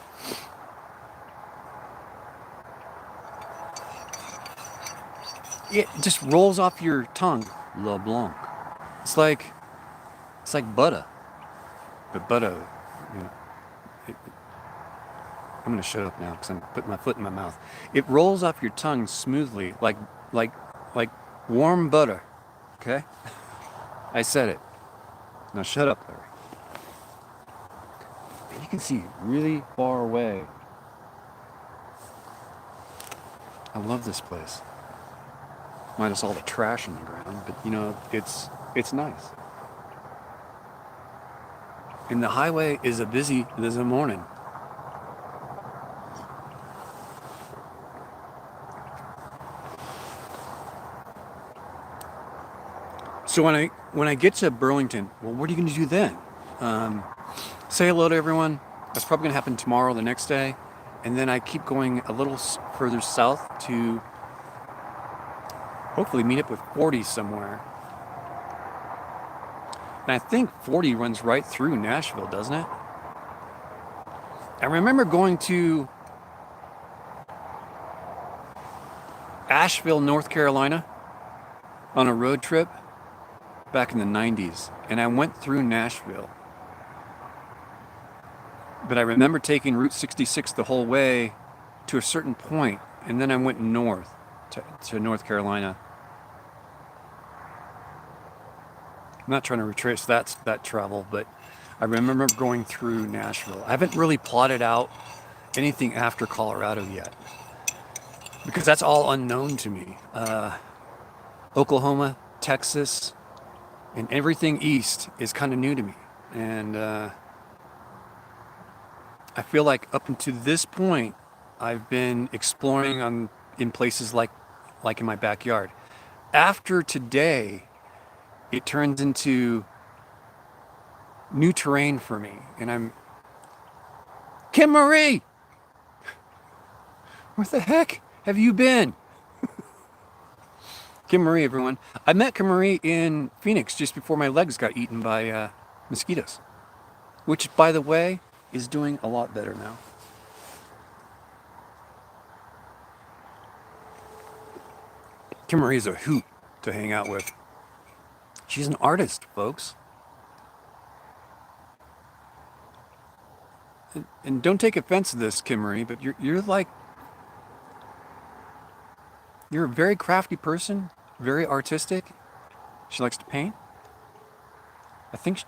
It just rolls off your tongue, Le Blanc. It's like butter. But butter, you know, I'm gonna shut up now because I'm putting my foot in my mouth. It rolls off your tongue smoothly, like warm butter. Okay? I said it. Now shut up, Larry. And you can see really far away. I love this place. Minus all the trash on the ground, but you know, it's nice. And the highway is a busy this morning. So when I get to Burlington, well, what are you going to do then? Say hello to everyone. That's probably going to happen tomorrow or the next day. And then I keep going a little further south to hopefully meet up with 40 somewhere. And I think 40 runs right through Nashville, doesn't it? I remember going to Asheville, North Carolina on a road trip back in the 90s, and I went through Nashville. But I remember taking Route 66 the whole way to a certain point, and then I went north to North Carolina. I'm not trying to retrace that travel, but I remember going through Nashville. I haven't really plotted out anything after Colorado yet, because that's all unknown to me. Oklahoma, Texas, and everything east is kind of new to me. And I feel like up until this point, I've been exploring in places like in my backyard. After today, it turns into new terrain for me. And I'm... Kim Marie! Where the heck have you been? Kim Marie, everyone. I met Kim Marie in Phoenix just before my legs got eaten by mosquitoes. Which, by the way, is doing a lot better now. Kim Marie is a hoot to hang out with. She's an artist, folks. And don't take offense to this, Kim Marie, but you're a very crafty person, very artistic. She likes to paint. I think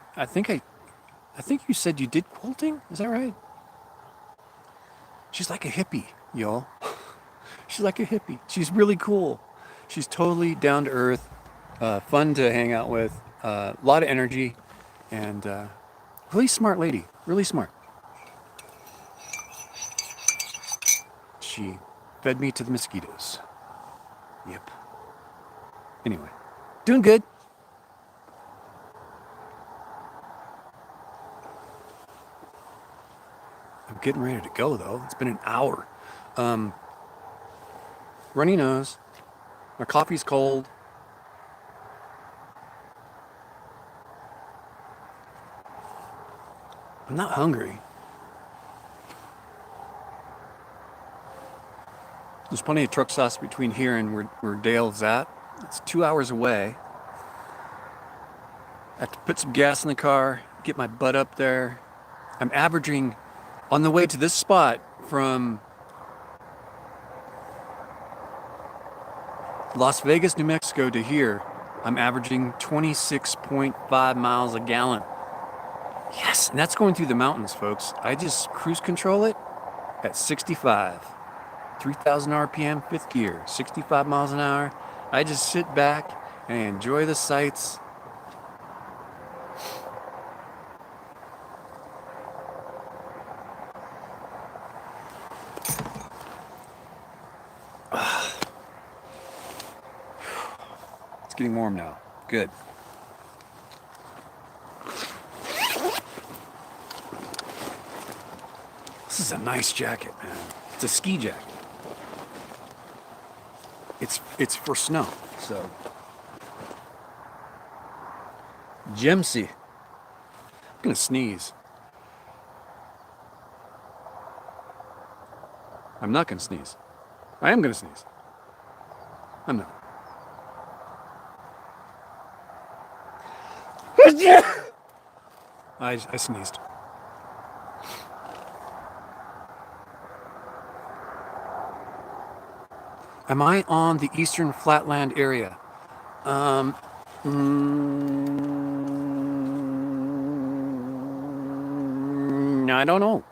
you said you did quilting. Is that right? She's like a hippie, y'all. She's like a hippie. She's really cool. She's totally down to earth, fun to hang out with, a lot of energy, and really smart lady. Really smart. She fed me to the mosquitoes. Yep. Anyway, doing good. I'm getting ready to go though. It's been an hour. Runny nose. My coffee's cold. I'm not hungry. There's plenty of truck stops between here and where Dale's at. It's 2 hours away. I have to put some gas in the car, get my butt up there. I'm averaging, on the way to this spot, from Las Vegas, New Mexico to here, I'm averaging 26.5 miles a gallon. Yes, and that's going through the mountains, folks. I just cruise control it at 65. 3,000 RPM, fifth gear, 65 miles an hour. I just sit back and enjoy the sights. It's getting warm now. Good. This is a nice jacket, man. It's a ski jacket. It's for snow, so. Gemsy. I'm gonna sneeze. I'm not gonna sneeze. I am gonna sneeze. I'm not. I sneezed. Am I on the Eastern Flatland area? I don't know.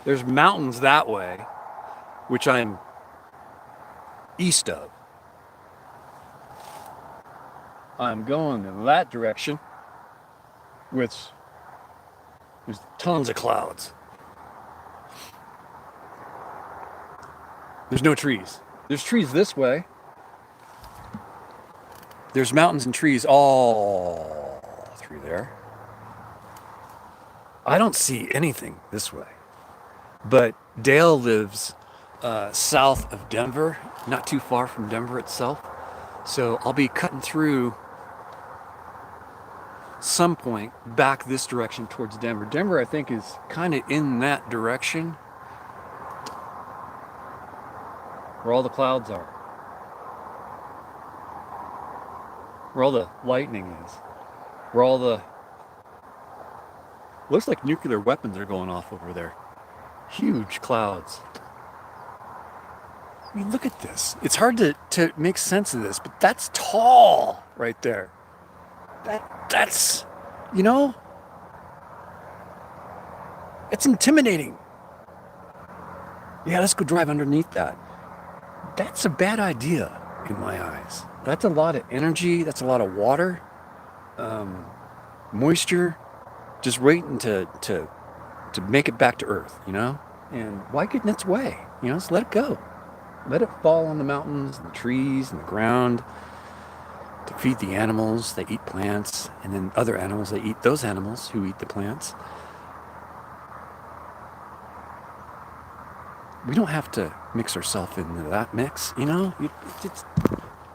There's mountains that way, which I'm east of. I'm going in that direction, which there's tons of clouds. There's no trees. There's trees this way. There's mountains and trees all through there. I don't see anything this way. But Dale lives south of Denver, not too far from Denver itself. So I'll be cutting through some point back this direction towards Denver. Denver, I think, is kind of in that direction where all the clouds are. Where all the lightning is. Where all the... Looks like nuclear weapons are going off over there. Huge clouds. I mean, look at this. It's hard to make sense of this, but that's tall right there. That's, you know, it's intimidating. Yeah, let's go drive underneath that. That's a bad idea in my eyes. That's a lot of energy. That's a lot of water, moisture, just waiting to make it back to Earth, you know? And why get in its way? You know, just let it go. Let it fall on the mountains and the trees and the ground to feed the animals. They eat plants, and then other animals, they eat those animals who eat the plants. We don't have to mix ourselves into that mix, you know?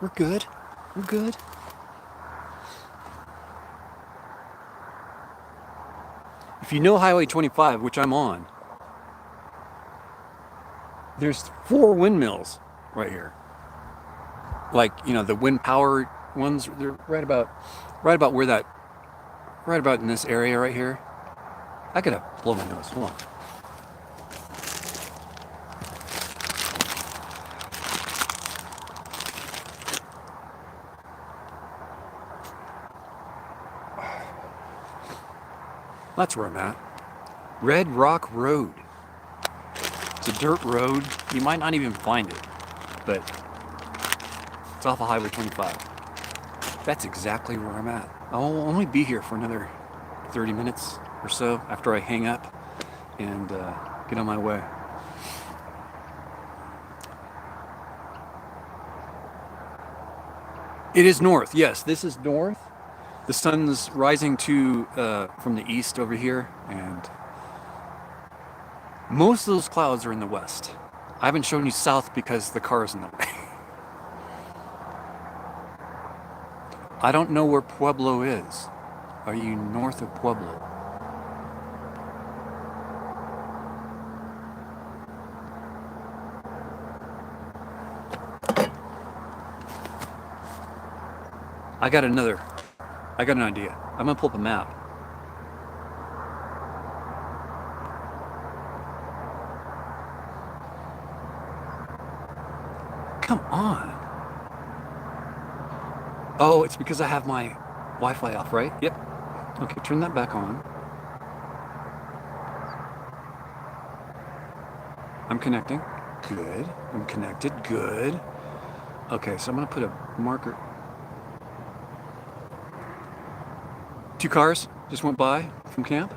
We're good. We're good. If you know Highway 25, which I'm on, there's 4 windmills right here. Like, you know, the wind power ones, they're right about where that, right about in this area right here. I gotta blow my nose, hold on. That's where I'm at. Red Rock Road. It's a dirt road. You might not even find it, but it's off of Highway 25. That's exactly where I'm at. I'll only be here for another 30 minutes or so after I hang up and get on my way. It is north. Yes, this is north. The sun's rising from the east over here, and most of those clouds are in the west. I haven't shown you south because the car is in the way. I don't know where Pueblo is. Are you north of Pueblo? I got an idea. I'm gonna pull up a map. Come on. Oh, it's because I have my Wi-Fi off, right? Yep. Okay, turn that back on. I'm connecting. Good. I'm connected. Good. Okay, so I'm gonna put a marker. 2 cars just went by from camp.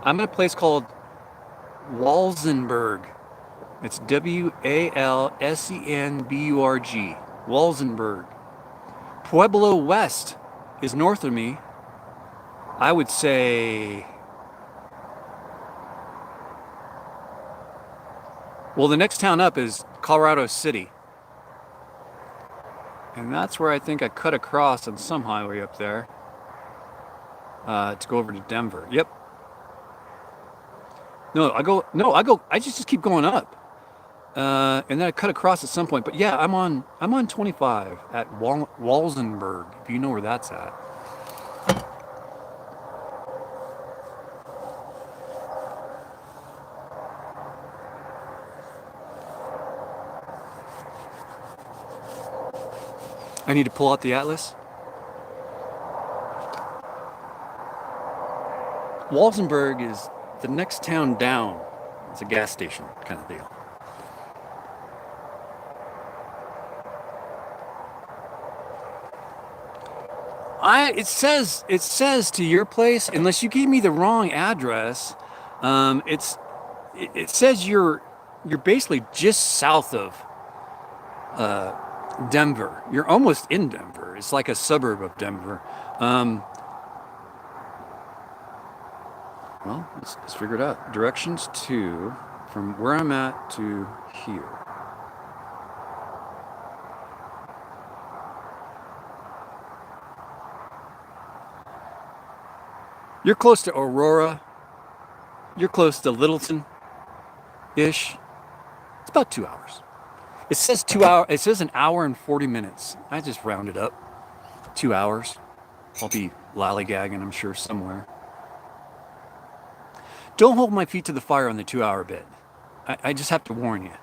I'm at a place called Walsenburg. It's Walsenburg. Walsenburg. Pueblo West is north of me. I would say, well, the next town up is Colorado City. And that's where I think I cut across on some highway up there to go over to Denver. Yep. I just keep going up. And then I cut across at some point. But yeah, I'm on 25 at Walsenburg, if you know where that's at. I need to pull out the atlas. Walsenburg is the next town down. It's a gas station kind of deal. It says to your place, unless you gave me the wrong address. It says you're basically just south of Denver. You're almost in Denver. It's like a suburb of Denver. Well, let's figure it out. Directions from where I'm at to here. You're close to Aurora. You're close to Littleton-ish. It's about 2 hours. It says 2 hours. It says 1 hour and 40 minutes. I just rounded up. 2 hours. I'll be lollygagging, I'm sure, somewhere. Don't hold my feet to the fire on the 2 hour bit. I just have to warn you.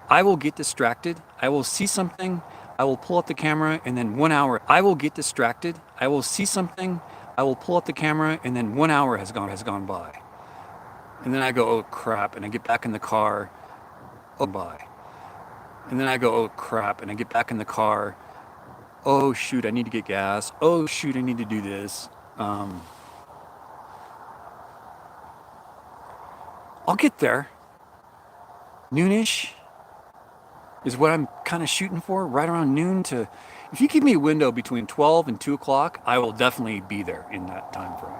I will get distracted. I will see something. I will pull out the camera, and then 1 hour. I will get distracted. I will see something. I will pull out the camera, and then 1 hour has gone by. And then I go, oh crap, and I get back in the car. Oh, bye. And then I go, oh crap, and I get back in the car. Oh shoot, I need to get gas. Oh shoot, I need to do this. I'll get there. Noonish is what I'm kind of shooting for, right around noon to... If you give me a window between 12 and 2 o'clock, I will definitely be there in that time frame.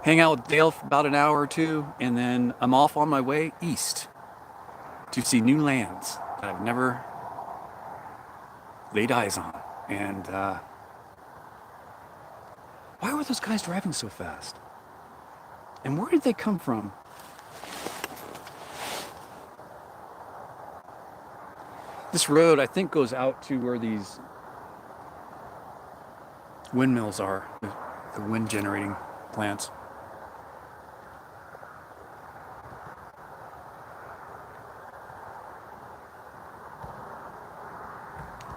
Hang out with Dale for about an hour or two, and then I'm off on my way east to see new lands that I've never laid eyes on. And why were those guys driving so fast? And where did they come from? This road, I think, goes out to where these windmills are, the wind generating plants.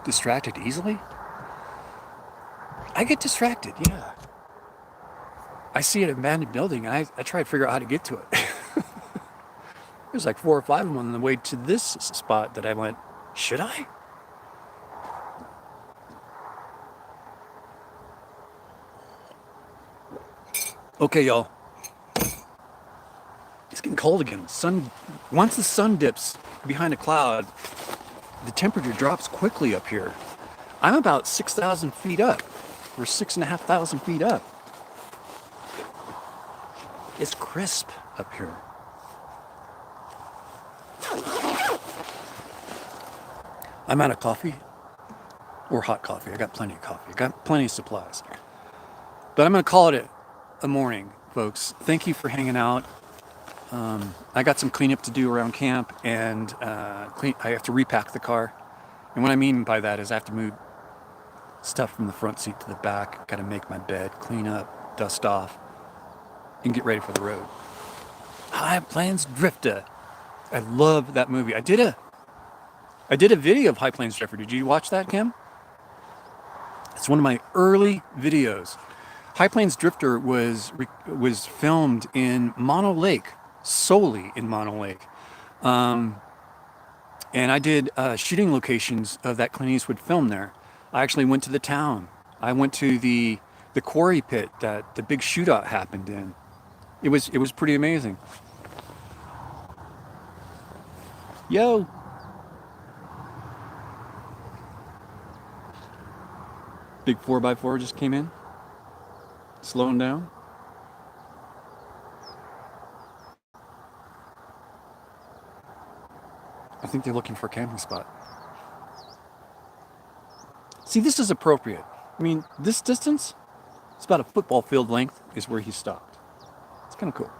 Distracted easily? I get distracted, yeah. I see an abandoned building and I try to figure out how to get to it. There's like 4 or 5 of them on the way to this spot that I went, should I? Okay, y'all. It's getting cold again. Once the sun dips behind a cloud, the temperature drops quickly up here. I'm about 6,000 feet up, or 6,500 feet up. It's crisp up here. I'm out of coffee, or hot coffee. I got plenty of coffee. I got plenty of supplies. But I'm going to call it a morning, folks. Thank you for hanging out. I got some cleanup to do around camp, and I have to repack the car. And what I mean by that is I have to move stuff from the front seat to the back, got to make my bed, clean up, dust off, and get ready for the road. High Plains Drifter. I love that movie. I did a video of High Plains Drifter. Did you watch that, Kim? It's one of my early videos. High Plains Drifter was filmed in Mono Lake, solely in Mono Lake. And I did shooting locations of that Clint Eastwood film there. I actually went to the town. I went to the quarry pit that the big shootout happened in. It was pretty amazing. Yo. Big 4x4 just came in. Slowing down. I think they're looking for a camping spot. See, this is appropriate. I mean, this distance, it's about a football field length is where he stopped. It's kind of cool.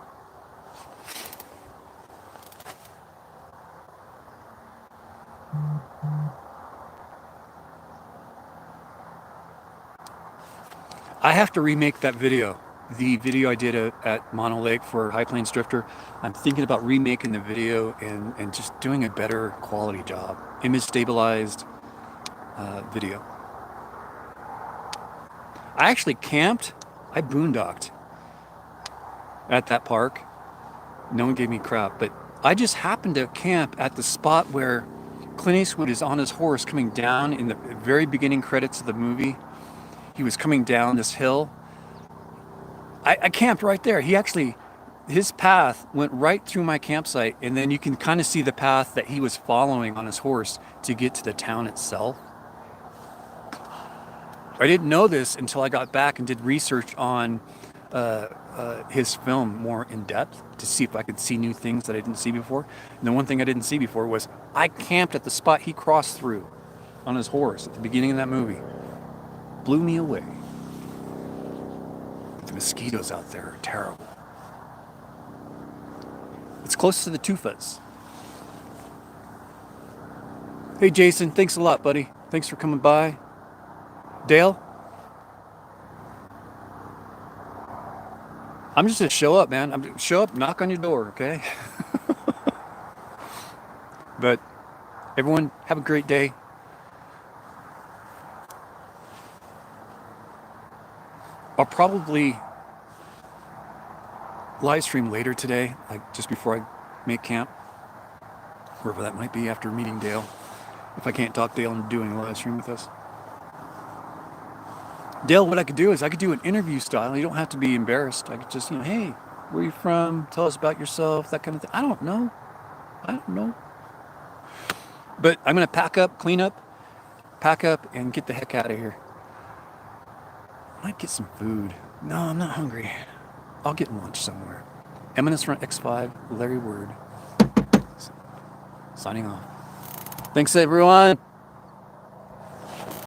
I have to remake that video. The video I did at Mono Lake for High Plains Drifter. I'm thinking about remaking the video and just doing a better quality job. Image stabilized video. I actually camped. I boondocked at that park. No one gave me crap, but I just happened to camp at the spot where Clint Eastwood is on his horse coming down in the very beginning credits of the movie. He was coming down this hill. I camped right there. His path went right through my campsite, and then you can kind of see the path that he was following on his horse to get to the town itself. I didn't know this until I got back and did research on his film more in depth to see if I could see new things that I didn't see before. And the one thing I didn't see before was I camped at the spot he crossed through on his horse at the beginning of that movie. Blew me away. The mosquitoes out there are terrible. It's close to the tufas. Hey Jason, thanks a lot, buddy. Thanks for coming by. Dale? I'm just gonna show up, man. Show up, knock on your door, okay? But everyone, have a great day. I'll probably live stream later today, like just before I make camp, wherever that might be after meeting Dale. If I can't talk Dale into doing a live stream with us. Dale, what I could do is I could do an interview style. You don't have to be embarrassed. I could just, hey, where are you from? Tell us about yourself, that kind of thing. I don't know. But I'm going to pack up, pack up, and get the heck out of here. I might get some food. No, I'm not hungry. I'll get lunch somewhere. Eminence Front X5, Larry Word. Signing off. Thanks, everyone.